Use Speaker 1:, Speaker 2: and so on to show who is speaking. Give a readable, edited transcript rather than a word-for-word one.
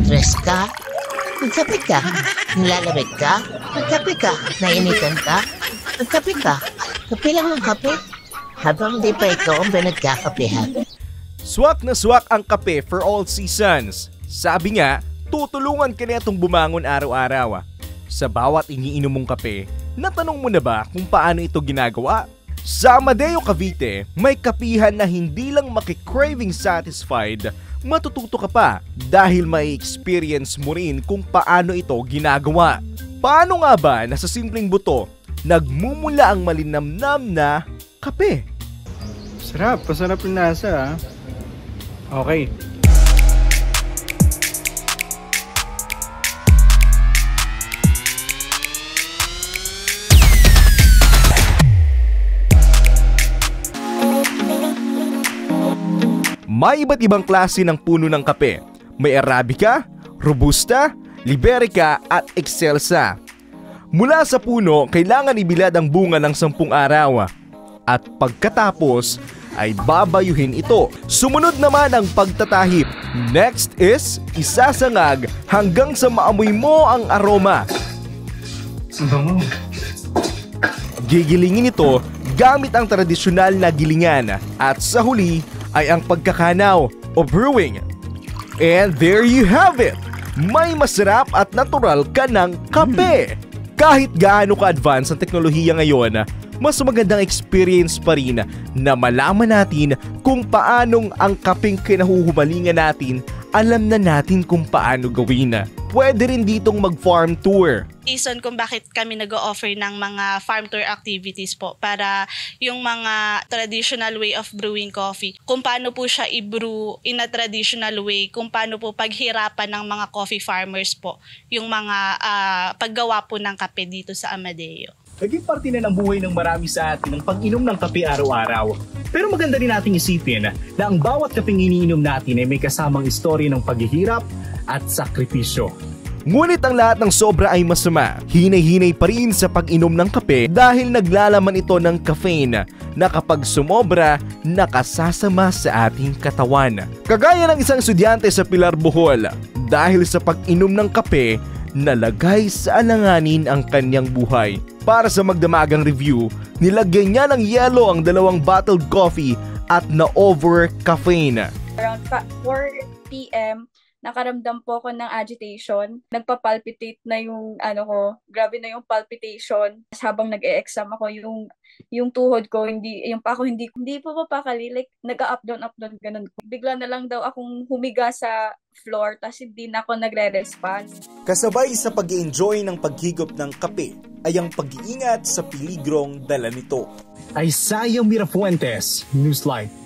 Speaker 1: Na-stress ka? Magkape ka? Nilalamig ka? Magkape ka? Nainitan ka? Magkape ka? Kape lang ng kape? Habang di pa ikaw ang pinagkakapehan.
Speaker 2: Swak na swak ang kape for all seasons. Sabi nga, tutulungan ka na itong bumangon araw-araw. Sa bawat iniinom mong kape, natanong mo na ba kung paano ito ginagawa? Sa Amadeo, Cavite, may kapihan na hindi lang maki-craving satisfied, matututo ka pa dahil may experience mo rin kung paano ito ginagawa. Paano nga ba na sa simpleng buto, nagmumula ang malinamnam na kape?
Speaker 3: Sarap, pasarap yung lasa. Okay.
Speaker 2: May iba't ibang klase ng puno ng kape. May Arabica, Robusta, Liberica at Excelsa. Mula sa puno, kailangan ibilad ang bunga ng 10 araw. At pagkatapos ay babayuhin ito. Sumunod naman ang pagtatahip. Next is isasangag hanggang sa maamoy mo ang aroma. Gigilingin ito gamit ang tradisyonal na gilingan at sa huli ay ang pagkakanaw o brewing. And there you have it! May masarap at natural ka ng kape! Kahit gaano ka-advance ang teknolohiya ngayon, mas magandang experience pa rin na malaman natin kung paanong ang kapeng kinahuhumalingan natin, alam na natin kung paano gawin. Pwede rin ditong mag-farm tour.
Speaker 4: Reason kung bakit kami nag-o-offer ng mga farm tour activities po para yung mga traditional way of brewing coffee, kung paano po siya i-brew in a traditional way, kung paano po paghirapan ng mga coffee farmers po yung mga paggawa po ng kape dito sa Amadeo.
Speaker 5: Naging parte na ng buhay ng marami sa atin ang pag-inom ng kape araw-araw. Pero maganda rin nating isipin na ang bawat kapeng iniinom natin ay may kasamang istorya ng paghihirap at sakripisyo.
Speaker 2: Ngunit ang lahat ng sobra ay masama. Hinay-hinay pa rin sa pag-inom ng kape dahil naglalaman ito ng caffeine na kapag sumobra, nakasasama sa ating katawan. Kagaya ng isang estudyante sa Pilar, Bohol, dahil sa pag-inom ng kape, nalagay sa alanganin ang kanyang buhay. Para sa magdamagang review, nilagyan niya ng yelo ang 2 bottled coffee at na-over caffeine.
Speaker 6: Around 4 p.m., nakaramdam po ako ng agitation. Nagpa-palpitate na yung grabe na yung palpitation. Habang nag-e-exam ako, yung tuhod ko, yung pako hindi po mapakali, like nag-up down, ganun. Bigla na lang daw akong humiga sa floor, tas hindi na ako nagre-response.
Speaker 2: Kasabay sa pag-i-enjoy ng paghigop ng kape ay ang pag-iingat sa peligrong dala nito.
Speaker 5: Isaiah Mirafuentes, Newslight.